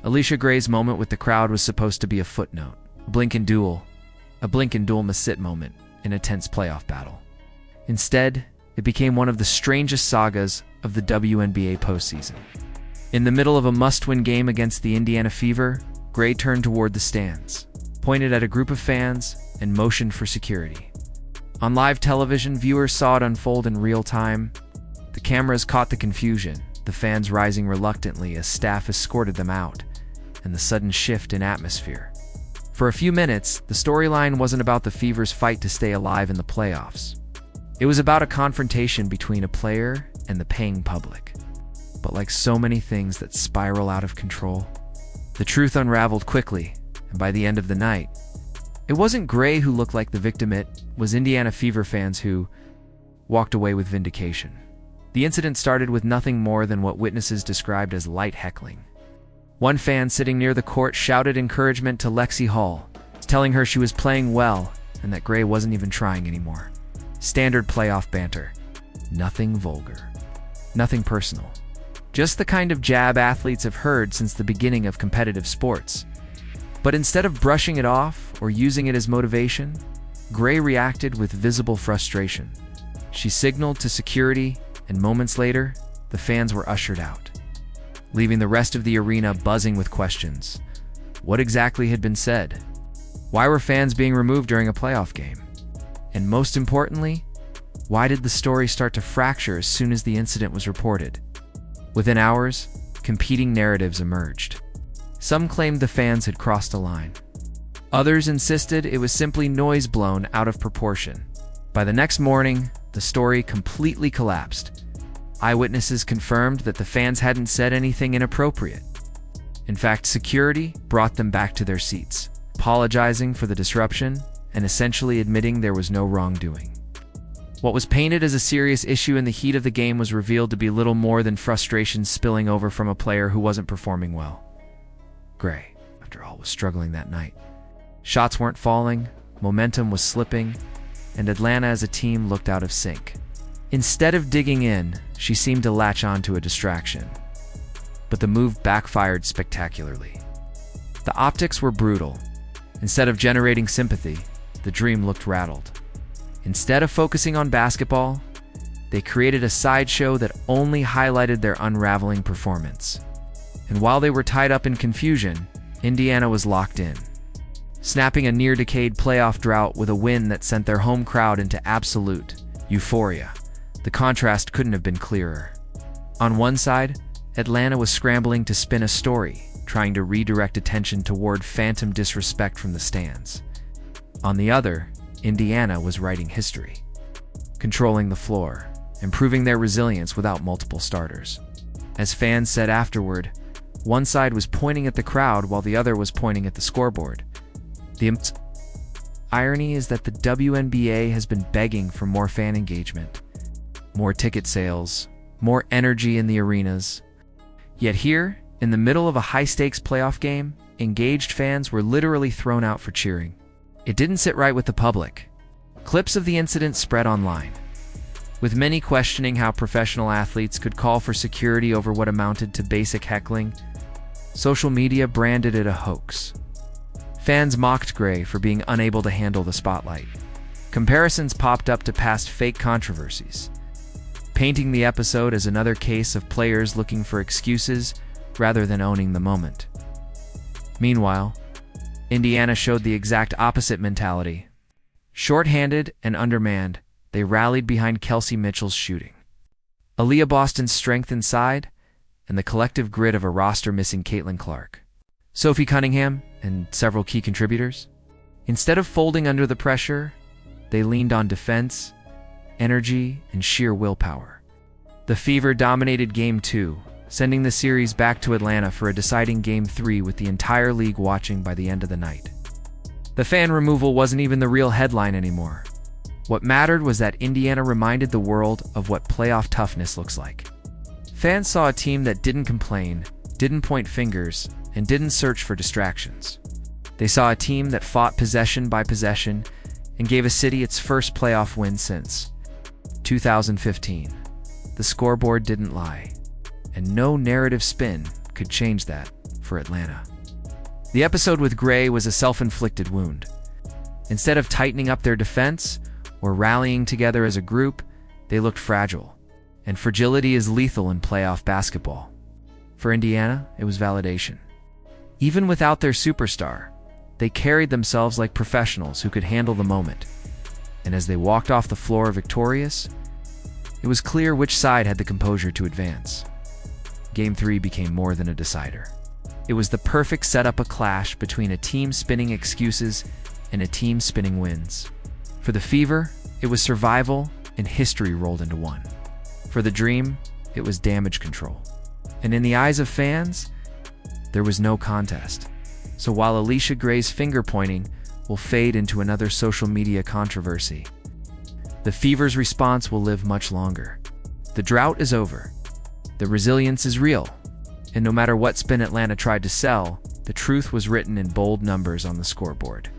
Alicia Gray's moment with the crowd was supposed to be a footnote, a blink and duel must sit moment in a tense playoff battle. Instead, it became one of the strangest sagas of the WNBA postseason. In the middle of a must-win game against the Indiana Fever, Gray turned toward the stands, pointed at a group of fans, and motioned for security. On live television, viewers saw it unfold in real time. The cameras caught the confusion, the fans rising reluctantly as staff escorted them out, and the sudden shift in atmosphere. For a few minutes, the storyline wasn't about the Fever's fight to stay alive in the playoffs. It was about a confrontation between a player and the paying public. But like so many things that spiral out of control, the truth unraveled quickly, and by the end of the night, it wasn't Gray who looked like the victim, it was Indiana Fever fans who walked away with vindication. The incident started with nothing more than what witnesses described as light heckling. One fan sitting near the court shouted encouragement to Lexie Hall, telling her she was playing well and that Gray wasn't even trying anymore. Standard playoff banter. Nothing vulgar. Nothing personal. Just the kind of jab athletes have heard since the beginning of competitive sports. But instead of brushing it off or using it as motivation, Gray reacted with visible frustration. She signaled to security, and moments later, the fans were ushered out, leaving the rest of the arena buzzing with questions. What exactly had been said? Why were fans being removed during a playoff game? And most importantly, why did the story start to fracture as soon as the incident was reported? Within hours, competing narratives emerged. Some claimed the fans had crossed a line. Others insisted it was simply noise blown out of proportion. By the next morning, the story completely collapsed. Eyewitnesses confirmed that the fans hadn't said anything inappropriate. In fact, security brought them back to their seats, apologizing for the disruption and essentially admitting there was no wrongdoing. What was painted as a serious issue in the heat of the game was revealed to be little more than frustration spilling over from a player who wasn't performing well. Gray, after all, was struggling that night. Shots weren't falling, momentum was slipping, and Atlanta as a team looked out of sync. Instead of digging in, she seemed to latch on to a distraction. But the move backfired spectacularly. The optics were brutal. Instead of generating sympathy, the dream looked rattled. Instead of focusing on basketball, they created a sideshow that only highlighted their unraveling performance. And while they were tied up in confusion, Indiana was locked in, snapping a near-decade playoff drought with a win that sent their home crowd into absolute euphoria. The contrast couldn't have been clearer. On one side, Atlanta was scrambling to spin a story, trying to redirect attention toward phantom disrespect from the stands. On the other, Indiana was writing history, controlling the floor, improving their resilience without multiple starters. As fans said afterward, one side was pointing at the crowd while the other was pointing at the scoreboard. The irony is that the WNBA has been begging for more fan engagement, more ticket sales, more energy in the arenas. Yet here, in the middle of a high-stakes playoff game, engaged fans were literally thrown out for cheering. It didn't sit right with the public. Clips of the incident spread online, with many questioning how professional athletes could call for security over what amounted to basic heckling. Social media branded it a hoax. Fans mocked Gray for being unable to handle the spotlight. Comparisons popped up to past fake controversies, painting the episode as another case of players looking for excuses rather than owning the moment. Meanwhile, Indiana showed the exact opposite mentality. Short-handed and undermanned, they rallied behind Kelsey Mitchell's shooting, Aaliyah Boston's strength inside, and the collective grit of a roster missing Caitlin Clark, Sophie Cunningham, and several key contributors. Instead of folding under the pressure, they leaned on defense, energy, and sheer willpower. The Fever dominated Game 2, sending the series back to Atlanta for a deciding Game 3 with the entire league watching by the end of the night. The fan removal wasn't even the real headline anymore. What mattered was that Indiana reminded the world of what playoff toughness looks like. Fans saw a team that didn't complain, didn't point fingers, and didn't search for distractions. They saw a team that fought possession by possession and gave a city its first playoff win since 2015. The scoreboard didn't lie, and no narrative spin could change that. for Atlanta. The episode with Gray was a self-inflicted wound. Instead of tightening up their defense or rallying together as a group, they looked fragile. And fragility is lethal in playoff basketball. For Indiana, it was validation. Even without their superstar, they carried themselves like professionals who could handle the moment. And as they walked off the floor victorious, it was clear which side had the composure to advance. Game 3 became more than a decider. It was the perfect setup, a clash between a team spinning excuses and a team spinning wins. For the Fever, it was survival and history rolled into one. For the Dream, it was damage control. And in the eyes of fans, there was no contest. So while Alicia Gray's finger pointing will fade into another social media controversy, the Fever's response will live much longer. The drought is over. The resilience is real. And no matter what spin Atlanta tried to sell, the truth was written in bold numbers on the scoreboard.